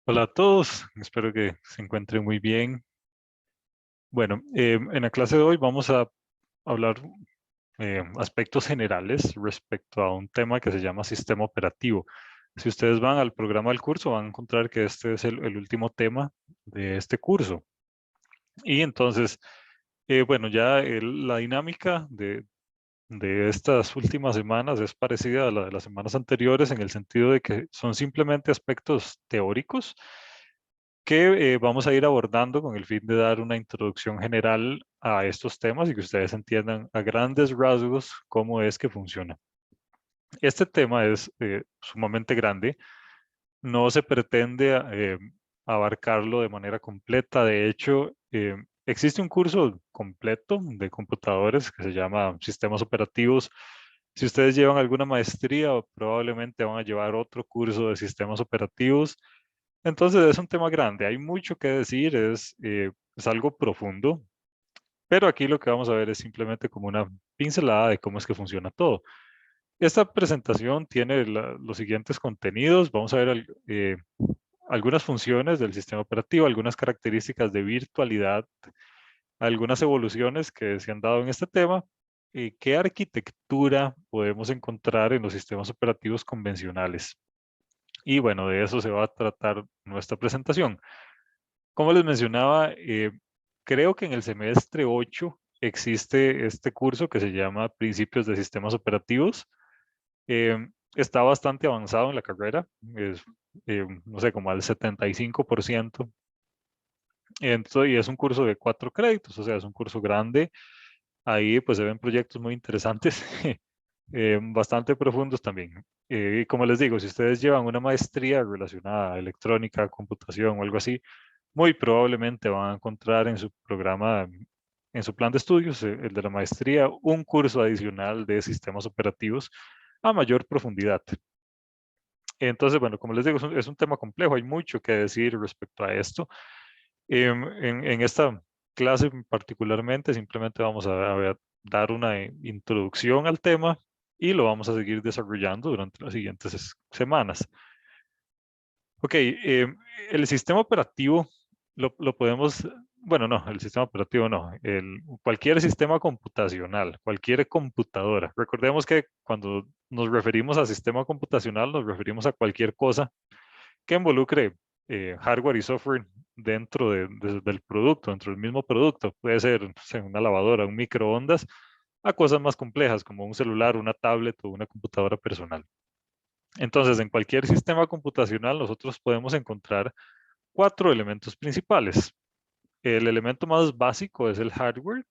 Hola a todos, espero que se encuentren muy bien. Bueno, en la clase de hoy vamos a hablar aspectos generales respecto a un tema que se llama sistema operativo. Si ustedes van al programa del curso, van a encontrar que este es el último tema de este curso. Y entonces, bueno, ya la dinámica de estas últimas semanas es parecida a la de las semanas anteriores en el sentido de que son simplemente aspectos teóricos que vamos a ir abordando con el fin de dar una introducción general a estos temas y que ustedes entiendan a grandes rasgos cómo es que funciona. Este tema es sumamente grande, no se pretende abarcarlo de manera completa. De hecho, existe un curso completo de computadores que se llama Sistemas Operativos. Si ustedes llevan alguna maestría, probablemente van a llevar otro curso de sistemas operativos. Entonces es un tema grande, hay mucho que decir, es algo profundo, pero aquí lo que vamos a ver es simplemente como una pincelada de cómo es que funciona todo. Esta presentación tiene los siguientes contenidos. Vamos a ver algunas funciones del sistema operativo, algunas características de virtualidad, algunas evoluciones que se han dado en este tema y qué arquitectura podemos encontrar en los sistemas operativos convencionales. Y bueno, de eso se va a tratar nuestra presentación. Como les mencionaba, creo que en el semestre 8 existe este curso que se llama Principios de Sistemas Operativos. Está bastante avanzado en la carrera, es, no sé, como al 75%. Y es un curso de 4 créditos, o sea, es un curso grande. Ahí pues se ven proyectos muy interesantes, bastante profundos también. Y como les digo, si ustedes llevan una maestría relacionada a electrónica, computación o algo así, muy probablemente van a encontrar en su programa, en su plan de estudios, el de la maestría, un curso adicional de sistemas operativos a mayor profundidad. Entonces, bueno, como les digo, es un tema complejo, hay mucho que decir respecto a esto. En esta clase particularmente, simplemente vamos a dar una introducción al tema y lo vamos a seguir desarrollando durante las siguientes semanas. Ok, el sistema operativo lo podemos, bueno, no, el sistema operativo no, cualquier sistema computacional, cualquier computadora. Recordemos que cuando nos referimos a sistema computacional, nos referimos a cualquier cosa que involucre hardware y software dentro del producto, dentro del mismo producto. Puede ser, no sé, una lavadora, un microondas, a cosas más complejas como un celular, una tablet o una computadora personal. Entonces, en cualquier sistema computacional nosotros podemos encontrar 4 elementos principales. El elemento más básico es el hardware.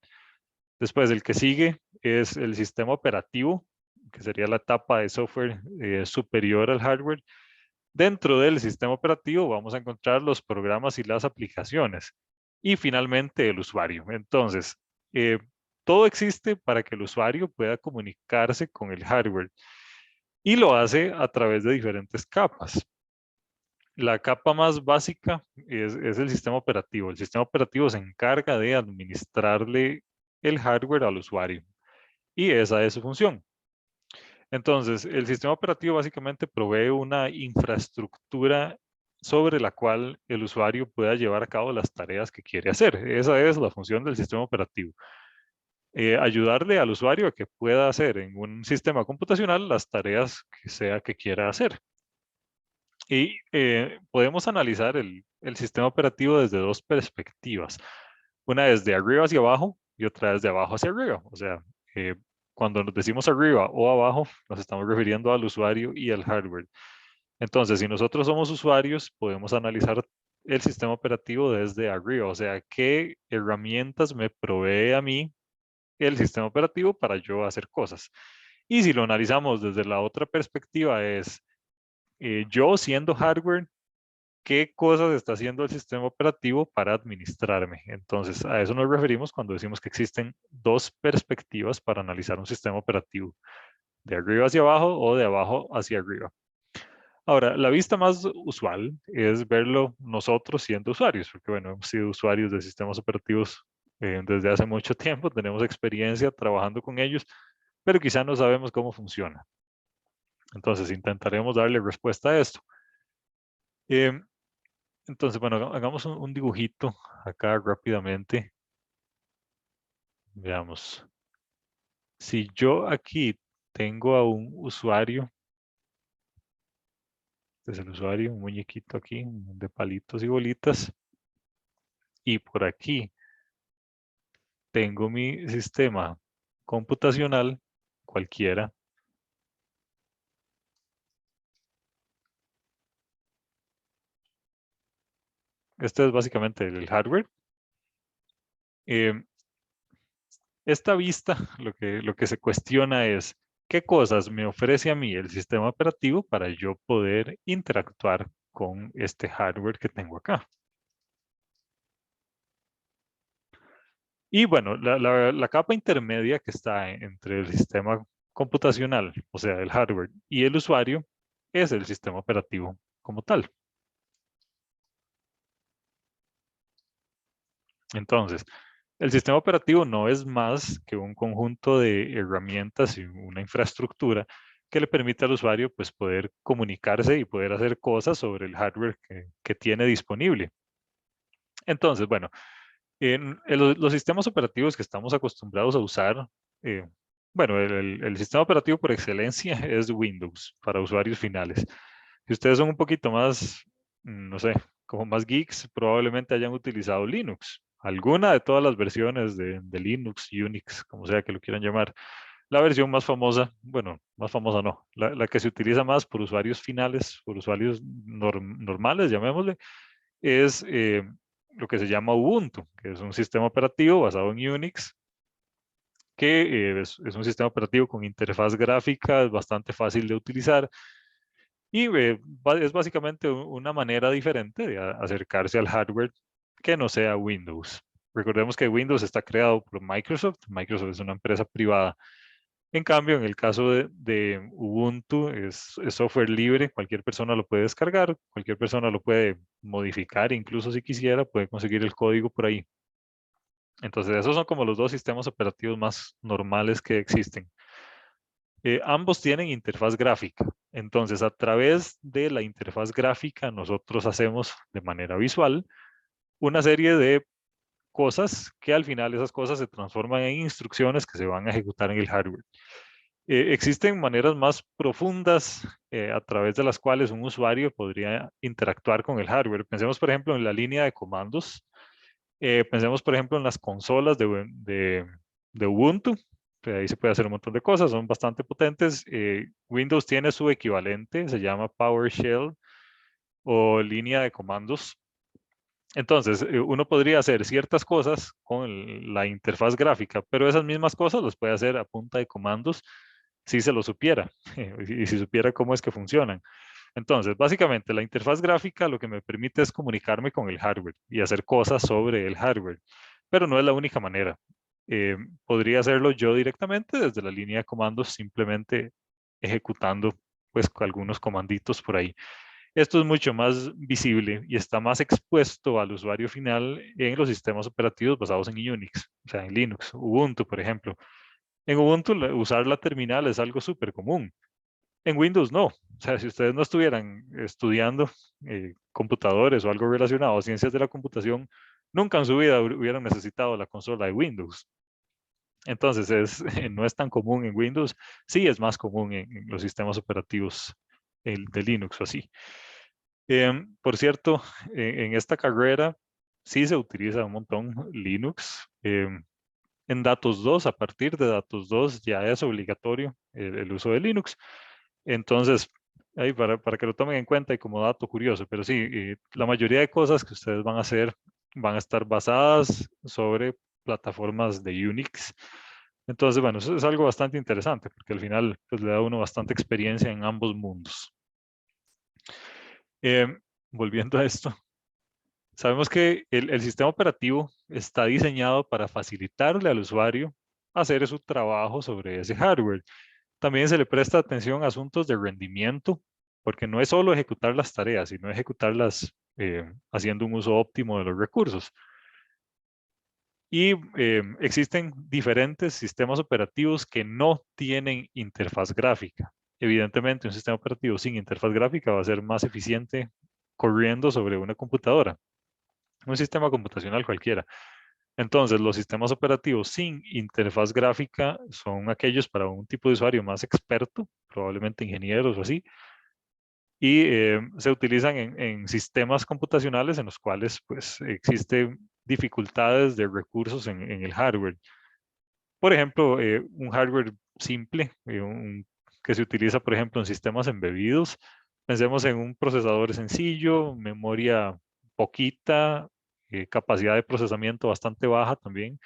Después, el que sigue es el sistema operativo, que sería la etapa de software superior al hardware. Dentro del sistema operativo vamos a encontrar los programas y las aplicaciones. Y finalmente el usuario. Entonces, eh, todo existe para que el usuario pueda comunicarse con el hardware y lo hace a través de diferentes capas. La capa más básica es el sistema operativo. El sistema operativo se encarga de administrarle el hardware al usuario y esa es su función. Entonces, el sistema operativo básicamente provee una infraestructura sobre la cual el usuario pueda llevar a cabo las tareas que quiere hacer. Esa es la función del sistema operativo. Ayudarle al usuario a que pueda hacer en un sistema computacional las tareas que sea que quiera hacer. Y podemos analizar el sistema operativo desde dos perspectivas. Una es de arriba hacia abajo y otra es de abajo hacia arriba. O sea, eh, cuando nos decimos arriba o abajo, nos estamos refiriendo al usuario y al hardware. Entonces, si nosotros somos usuarios, podemos analizar el sistema operativo desde arriba. O sea, qué herramientas me provee a mí el sistema operativo para yo hacer cosas. Y si lo analizamos desde la otra perspectiva, es yo siendo hardware, qué cosas está haciendo el sistema operativo para administrarme. Entonces, a eso nos referimos cuando decimos que existen dos perspectivas para analizar un sistema operativo, de arriba hacia abajo o de abajo hacia arriba. Ahora, la vista más usual es verlo nosotros siendo usuarios, porque bueno, hemos sido usuarios de sistemas operativos desde hace mucho tiempo, tenemos experiencia trabajando con ellos, pero quizá no sabemos cómo funciona. Entonces, intentaremos darle respuesta a esto. Em, Entonces, bueno, hagamos un dibujito acá rápidamente. Veamos. Si yo aquí tengo a un usuario, este es el usuario, un muñequito aquí de palitos y bolitas, y por aquí tengo mi sistema computacional, cualquiera. Este es básicamente el hardware. Eh, esta vista, lo que se cuestiona es, ¿qué cosas me ofrece a mí el sistema operativo para yo poder interactuar con este hardware que tengo acá? Y bueno, la capa intermedia que está entre el sistema computacional, o sea, el hardware, y el usuario, es el sistema operativo como tal. Entonces, el sistema operativo no es más que un conjunto de herramientas y una infraestructura que le permite al usuario pues, poder comunicarse y poder hacer cosas sobre el hardware que tiene disponible. Entonces, bueno, en los sistemas operativos que estamos acostumbrados a usar, eh, bueno, el sistema operativo por excelencia es Windows para usuarios finales. Si ustedes son un poquito más, no sé, como más geeks, probablemente hayan utilizado Linux. Alguna de todas las versiones de Linux, Unix, como sea que lo quieran llamar. La versión más famosa, bueno, más famosa no, la que se utiliza más por usuarios finales, por usuarios normales, llamémosle, es lo que se llama Ubuntu, que es un sistema operativo basado en Unix, que es un sistema operativo con interfaz gráfica, es bastante fácil de utilizar y es básicamente una manera diferente de acercarse al hardware que no sea Windows. Recordemos que Windows está creado por Microsoft. Microsoft es una empresa privada. En cambio, en el caso de Ubuntu, es software libre, cualquier persona lo puede descargar, cualquier persona lo puede modificar, incluso si quisiera, puede conseguir el código por ahí. Entonces, esos son como los dos sistemas operativos más normales que existen. Ambos tienen interfaz gráfica. Entonces, a través de la interfaz gráfica, nosotros hacemos de manera visual una serie de cosas que al final esas cosas se transforman en instrucciones que se van a ejecutar en el hardware. Existen maneras más profundas a través de las cuales un usuario podría interactuar con el hardware. Pensemos, por ejemplo, en la línea de comandos. Pensemos, por ejemplo, en las consolas de Ubuntu. Ahí se puede hacer un montón de cosas, son bastante potentes. Windows tiene su equivalente, se llama PowerShell o línea de comandos. Entonces, uno podría hacer ciertas cosas con la interfaz gráfica, pero esas mismas cosas las puede hacer a punta de comandos si se lo supiera y si supiera cómo es que funcionan. Entonces, básicamente, la interfaz gráfica lo que me permite es comunicarme con el hardware y hacer cosas sobre el hardware, pero no es la única manera. Podría hacerlo yo directamente desde la línea de comandos, simplemente ejecutando pues algunos comanditos por ahí. Esto es mucho más visible y está más expuesto al usuario final en los sistemas operativos basados en Unix, o sea, en Linux, Ubuntu, por ejemplo. En Ubuntu usar la terminal es algo súper común. En Windows no. O sea, si ustedes no estuvieran estudiando computadores o algo relacionado a ciencias de la computación, nunca en su vida hubieran necesitado la consola de Windows. Entonces, no es tan común en Windows, sí es más común en los sistemas operativos de Linux o así. Por cierto, en esta carrera sí se utiliza un montón Linux. En Datos 2, a partir de Datos 2 ya es obligatorio el uso de Linux. Entonces, ahí para que lo tomen en cuenta y como dato curioso, pero sí, la mayoría de cosas que ustedes van a hacer van a estar basadas sobre plataformas de Unix. Entonces, bueno, eso es algo bastante interesante porque al final pues, le da a uno bastante experiencia en ambos mundos. Volviendo a esto, sabemos que el sistema operativo está diseñado para facilitarle al usuario hacer su trabajo sobre ese hardware. También se le presta atención a asuntos de rendimiento, porque no es solo ejecutar las tareas, sino ejecutarlas haciendo un uso óptimo de los recursos. Y existen diferentes sistemas operativos que no tienen interfaz gráfica. Evidentemente, un sistema operativo sin interfaz gráfica va a ser más eficiente corriendo sobre una computadora, un sistema computacional cualquiera. Entonces, los sistemas operativos sin interfaz gráfica son aquellos para un tipo de usuario más experto, probablemente ingenieros o así, y se utilizan en sistemas computacionales en los cuales pues existen dificultades de recursos en el hardware. Por ejemplo, un hardware simple, que se utiliza, por ejemplo, en sistemas embebidos. Pensemos en un procesador sencillo, memoria poquita, capacidad de procesamiento bastante baja también.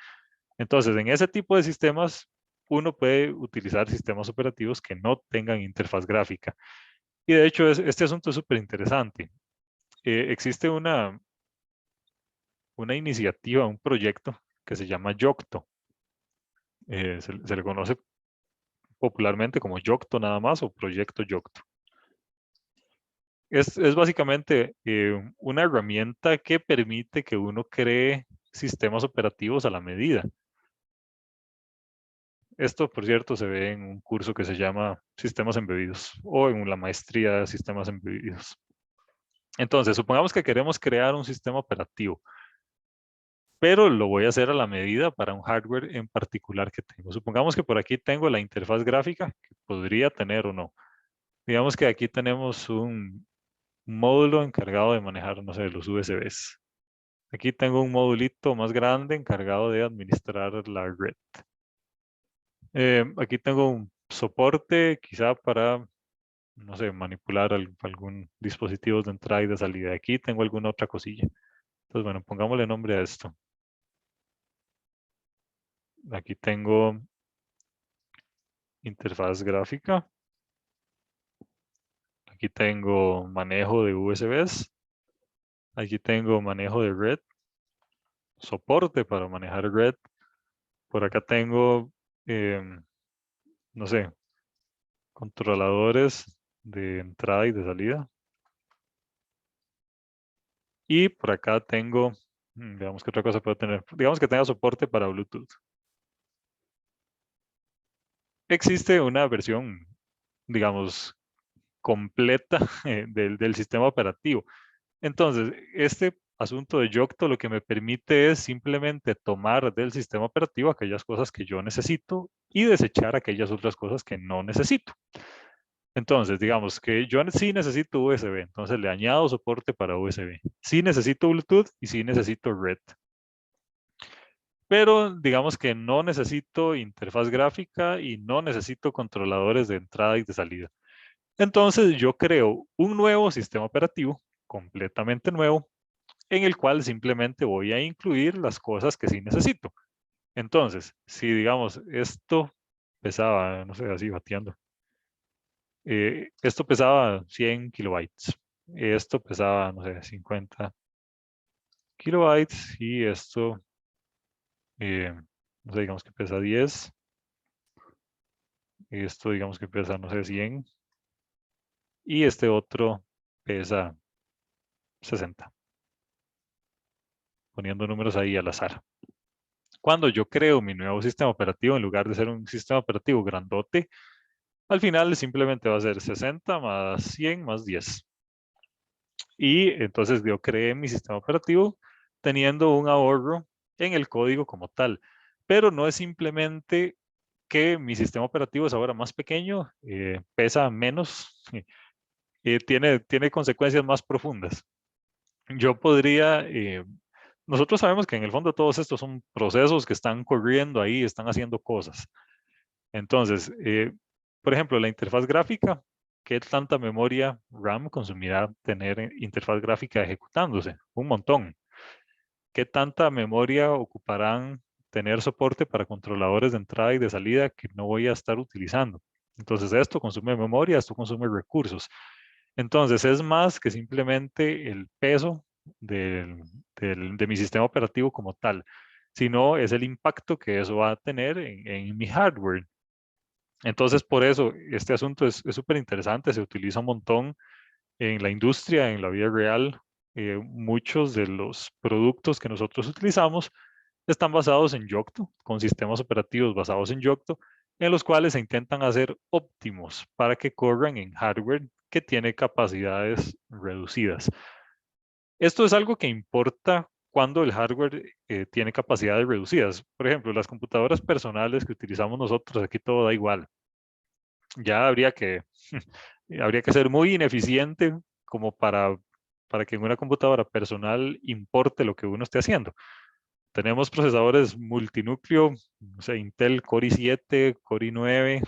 Entonces, en ese tipo de sistemas, uno puede utilizar sistemas operativos que no tengan interfaz gráfica. Y de hecho, este asunto es súper interesante. Existe una iniciativa, un proyecto que se llama Yocto. Se le conoce popularmente como Yocto nada más o Proyecto Yocto. Es básicamente una herramienta que permite que uno cree sistemas operativos a la medida. Esto, por cierto, se ve en un curso que se llama Sistemas Embebidos o en la maestría de Sistemas Embebidos. Entonces, supongamos que queremos crear un sistema operativo, pero lo voy a hacer a la medida para un hardware en particular que tengo. Supongamos que por aquí tengo la interfaz gráfica, que podría tener o no. Digamos que aquí tenemos un módulo encargado de manejar, no sé, los USBs. Aquí tengo un modulito más grande encargado de administrar la red. Aquí tengo un soporte quizá para, no sé, manipular algún dispositivo de entrada y de salida. Aquí tengo alguna otra cosilla. Entonces, bueno, pongámosle nombre a esto. Aquí tengo interfaz gráfica. Aquí tengo manejo de USBs. Aquí tengo manejo de red. Soporte para manejar red. Por acá tengo, no sé, controladores de entrada y de salida. Y por acá tengo, veamos qué otra cosa puedo tener. Digamos que tenga soporte para Bluetooth. Existe una versión, digamos, completa del sistema operativo. Entonces, este asunto de Yocto lo que me permite es simplemente tomar del sistema operativo aquellas cosas que yo necesito y desechar aquellas otras cosas que no necesito. Entonces, digamos que yo sí necesito USB, entonces le añado soporte para USB. Sí necesito Bluetooth y sí necesito Red. Pero digamos que no necesito interfaz gráfica y no necesito controladores de entrada y de salida. Entonces yo creo un nuevo sistema operativo, completamente nuevo, en el cual simplemente voy a incluir las cosas que sí necesito. Entonces, si digamos esto pesaba, no sé, así bateando, esto pesaba 100 kilobytes, esto pesaba, no sé, 50 kilobytes y esto, eh, no sé, digamos que pesa 10, esto digamos que pesa, no sé, 100 y este otro pesa 60, poniendo números ahí al azar. Cuando yo creo mi nuevo sistema operativo, en lugar de ser un sistema operativo grandote, al final simplemente va a ser 60 más 100 más 10. Y entonces yo creé mi sistema operativo teniendo un ahorro en el código como tal. Pero no es simplemente que mi sistema operativo es ahora más pequeño, pesa menos, tiene consecuencias más profundas. Yo podría, nosotros sabemos que en el fondo todos estos son procesos que están corriendo ahí, están haciendo cosas. Entonces, por ejemplo, la interfaz gráfica, ¿qué tanta memoria RAM consumirá tener interfaz gráfica ejecutándose? Un montón. ¿Qué tanta memoria ocuparán tener soporte para controladores de entrada y de salida que no voy a estar utilizando? Entonces, esto consume memoria, esto consume recursos. Entonces, es más que simplemente el peso de mi sistema operativo como tal, sino es el impacto que eso va a tener en mi hardware. Entonces, por eso, este asunto es súper interesante, se utiliza un montón en la industria, en la vida real. Muchos de los productos que nosotros utilizamos están basados en Yocto, con sistemas operativos basados en Yocto, en los cuales se intentan hacer óptimos para que corran en hardware que tiene capacidades reducidas. Esto es algo que importa cuando el hardware tiene capacidades reducidas. Por ejemplo, las computadoras personales que utilizamos nosotros, aquí todo da igual. Ya habría que ser muy ineficiente como para que en una computadora personal importe lo que uno esté haciendo. Tenemos procesadores multinúcleo, o sea, Intel Core i7, Core i9,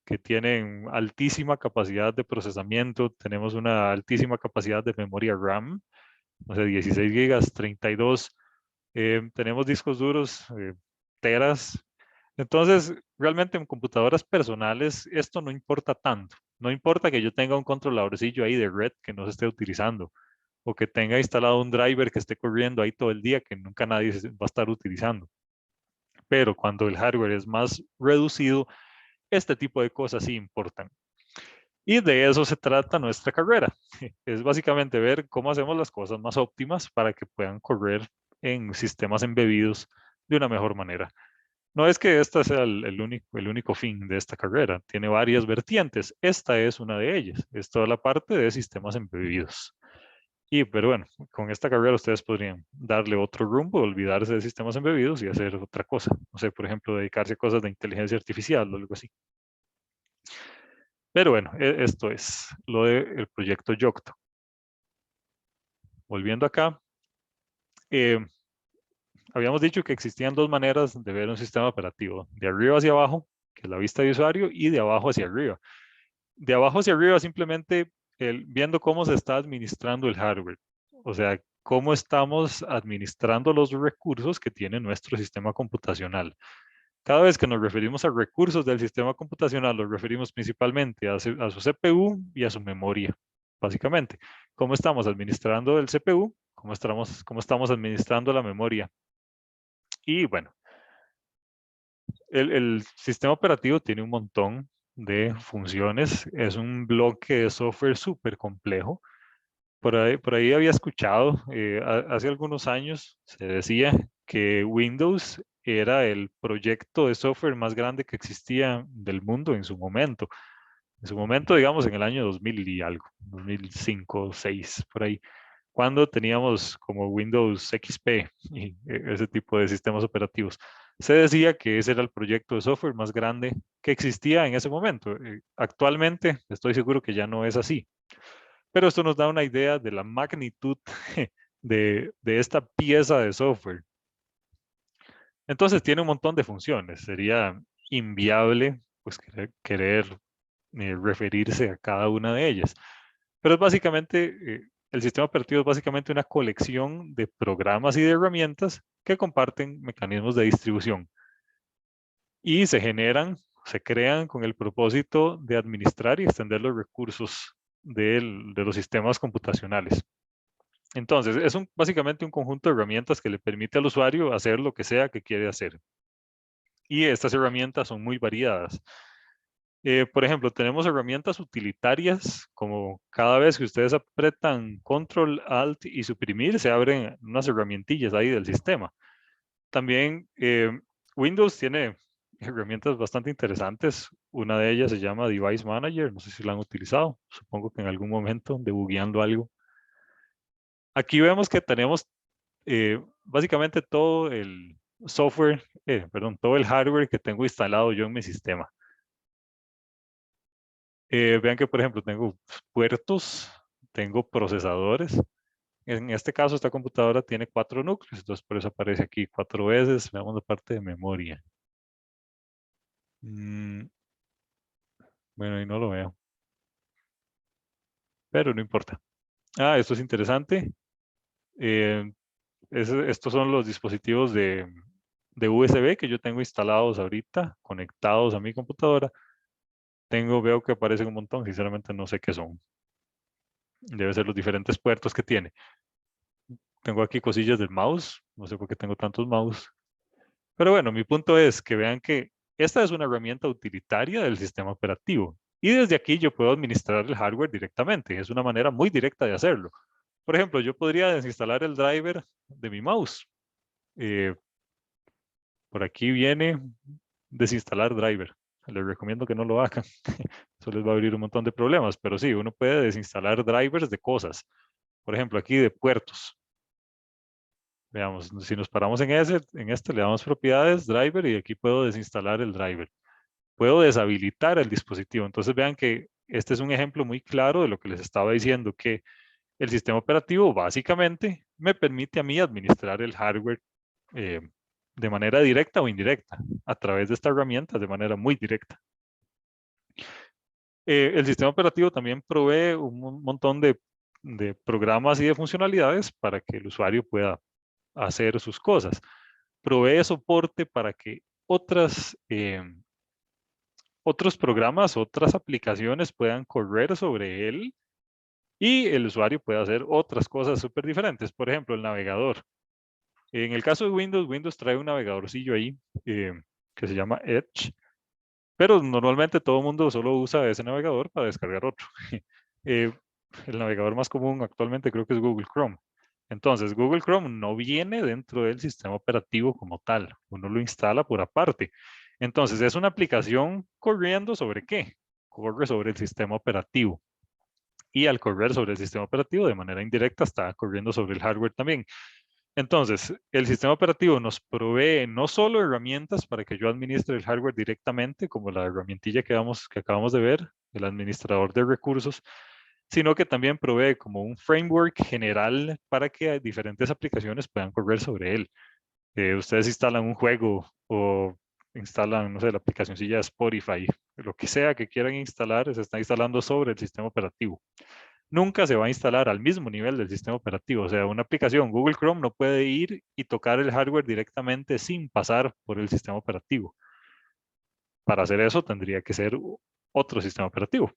que tienen altísima capacidad de procesamiento. Tenemos una altísima capacidad de memoria RAM, o sea, 16 gigas, 32. Tenemos discos duros, teras. Entonces, realmente en computadoras personales esto no importa tanto. No importa que yo tenga un controladorcillo ahí de red que no se esté utilizando o que tenga instalado un driver que esté corriendo ahí todo el día que nunca nadie va a estar utilizando. Pero cuando el hardware es más reducido, este tipo de cosas sí importan. Y de eso se trata nuestra carrera. Es básicamente ver cómo hacemos las cosas más óptimas para que puedan correr en sistemas embebidos de una mejor manera. No es que este sea el único fin de esta carrera, tiene varias vertientes. Esta es una de ellas, es toda la parte de sistemas embebidos. Pero bueno, con esta carrera ustedes podrían darle otro rumbo, olvidarse de sistemas embebidos y hacer otra cosa. No sé, por ejemplo, dedicarse a cosas de inteligencia artificial o algo así. Pero bueno, esto es lo del proyecto Yocto. Volviendo acá, eh, habíamos dicho que existían dos maneras de ver un sistema operativo, de arriba hacia abajo, que es la vista de usuario, y de abajo hacia arriba. De abajo hacia arriba simplemente viendo cómo se está administrando el hardware, o sea, cómo estamos administrando los recursos que tiene nuestro sistema computacional. Cada vez que nos referimos a recursos del sistema computacional, los referimos principalmente a su CPU y a su memoria, básicamente. ¿Cómo estamos administrando el CPU? Cómo estamos administrando la memoria? Y bueno, el sistema operativo tiene un montón de funciones. Es un bloque de software súper complejo. Por ahí había escuchado, hace algunos años se decía que Windows era el proyecto de software más grande que existía del mundo en su momento. En su momento, digamos, en el año 2000 y algo, 2005, 2006, por ahí, cuando teníamos como Windows XP y ese tipo de sistemas operativos. Se decía que ese era el proyecto de software más grande que existía en ese momento. Actualmente, estoy seguro que ya no es así. Pero esto nos da una idea de la magnitud de esta pieza de software. Entonces tiene un montón de funciones. Sería inviable pues querer referirse a cada una de ellas. Pero es básicamente, el sistema operativo es básicamente una colección de programas y de herramientas que comparten mecanismos de distribución y se crean con el propósito de administrar y extender los recursos de los sistemas computacionales. Entonces, es básicamente un conjunto de herramientas que le permite al usuario hacer lo que sea que quiere hacer. Y estas herramientas son muy variadas. Por ejemplo, tenemos herramientas utilitarias, como cada vez que ustedes apretan Control, Alt y suprimir, se abren unas herramientillas ahí del sistema. También Windows tiene herramientas bastante interesantes. Una de ellas se llama Device Manager, no sé si la han utilizado, supongo que en algún momento debugueando algo. Aquí vemos que tenemos básicamente todo el software, perdón, todo el hardware que tengo instalado yo en mi sistema. Vean que, por ejemplo, tengo puertos, tengo procesadores. En este caso, esta computadora tiene 4 núcleos, entonces por eso aparece aquí 4 veces. Veamos la parte de memoria. Bueno, ahí no lo veo, pero no importa. Esto es interesante. Eh, estos son los dispositivos de USB que yo tengo instalados ahorita, conectados a mi computadora. Veo que aparecen un montón, sinceramente no sé qué son. Debe ser los diferentes puertos que tiene. Tengo aquí cosillas del mouse, no sé por qué tengo tantos mouse. Pero bueno, mi punto es que vean que esta es una herramienta utilitaria del sistema operativo. Y desde aquí yo puedo administrar el hardware directamente. Es una manera muy directa de hacerlo. Por ejemplo, yo podría desinstalar el driver de mi mouse. Eh, por aquí viene desinstalar driver. Les recomiendo que no lo hagan. Eso les va a abrir un montón de problemas. Pero sí, uno puede desinstalar drivers de cosas. por ejemplo, aquí de puertos. Veamos, si nos paramos en este le damos propiedades, driver, y aquí puedo desinstalar el driver. Puedo deshabilitar el dispositivo. Entonces vean que este es un ejemplo muy claro de lo que les estaba diciendo, que el sistema operativo básicamente me permite a mí administrar el hardware eh, de manera directa o indirecta, a través de esta herramienta de manera muy directa. El sistema operativo también provee un montón de programas y de funcionalidades para que el usuario pueda hacer sus cosas. Provee soporte para que otros programas, otras aplicaciones puedan correr sobre él y el usuario puede hacer otras cosas súper diferentes. Por ejemplo, el navegador. En el caso de Windows, Windows trae un navegadorcillo ahí eh, que se llama Edge, pero normalmente todo el mundo solo usa ese navegador para descargar otro. Eh, el navegador más común actualmente creo que es Google Chrome. Entonces, Google Chrome no viene dentro del sistema operativo como tal. Uno lo instala por aparte. Entonces, es una aplicación corriendo sobre qué? Corre sobre el sistema operativo. Y al correr sobre el sistema operativo de manera indirecta está corriendo sobre el hardware también. Entonces, el sistema operativo nos provee no solo herramientas para que yo administre el hardware directamente, como la herramientilla que acabamos de ver, el administrador de recursos, sino que también provee como un framework general para que diferentes aplicaciones puedan correr sobre él. Ustedes instalan un juego o instalan, no sé, la aplicacioncilla de Spotify, lo que sea que quieran instalar, se está instalando sobre el sistema operativo. Nunca se va a instalar al mismo nivel del sistema operativo. O sea, una aplicación Google Chrome no puede ir y tocar el hardware directamente sin pasar por el sistema operativo. Para hacer eso tendría que ser otro sistema operativo.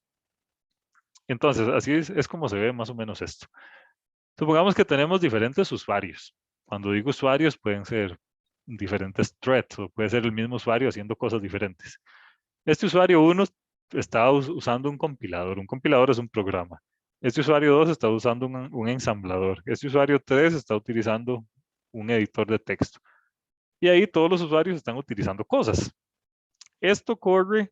Entonces, así es como se ve más o menos esto. Supongamos que tenemos diferentes usuarios. Cuando digo usuarios, pueden ser diferentes threads o puede ser el mismo usuario haciendo cosas diferentes. Este usuario 1 está usando un compilador. Un compilador es un programa. Este usuario 2 está usando un ensamblador. Este usuario 3 está utilizando un editor de texto. Y ahí todos los usuarios están utilizando cosas. Esto corre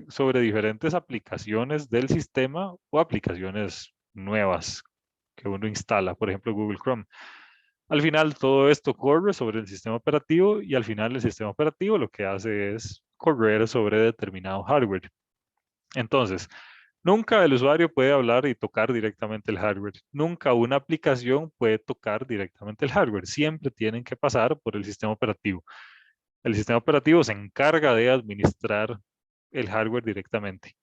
sobre diferentes aplicaciones del sistema o aplicaciones nuevas que uno instala, por ejemplo Google Chrome. Al final todo esto corre sobre el sistema operativo y al final el sistema operativo lo que hace es correr sobre determinado hardware. Entonces, nunca el usuario puede hablar y tocar directamente el hardware. Nunca una aplicación puede tocar directamente el hardware. Siempre tienen que pasar por el sistema operativo. El sistema operativo se encarga de administrar el hardware directamente.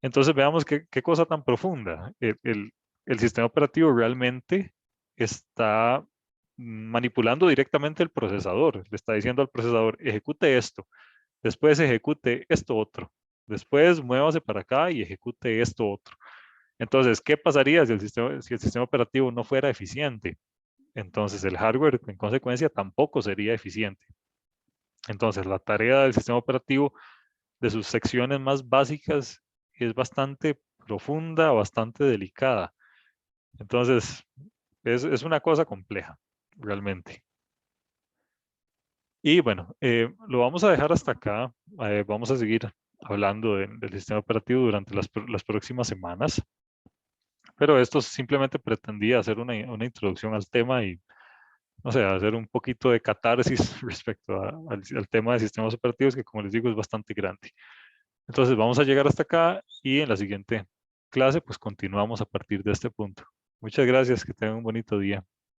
Entonces veamos qué cosa tan profunda. El sistema operativo realmente está manipulando directamente el procesador. Le está diciendo al procesador, ejecute esto, después ejecute esto otro, después muévase para acá y ejecute esto otro. Entonces, ¿qué pasaría si el sistema operativo no fuera eficiente? Entonces el hardware en consecuencia tampoco sería eficiente. Entonces la tarea del sistema operativo de sus secciones más básicas es bastante profunda, bastante delicada. Entonces, es una cosa compleja, realmente. Y bueno, lo vamos a dejar hasta acá. Vamos a seguir hablando del sistema operativo durante las próximas semanas. Pero esto simplemente pretendía hacer una introducción al tema y, no sé, hacer un poquito de catarsis respecto al tema de sistemas operativos, que como les digo es bastante grande. Entonces vamos a llegar hasta acá y en la siguiente clase pues continuamos a partir de este punto. Muchas gracias, que tengan un bonito día.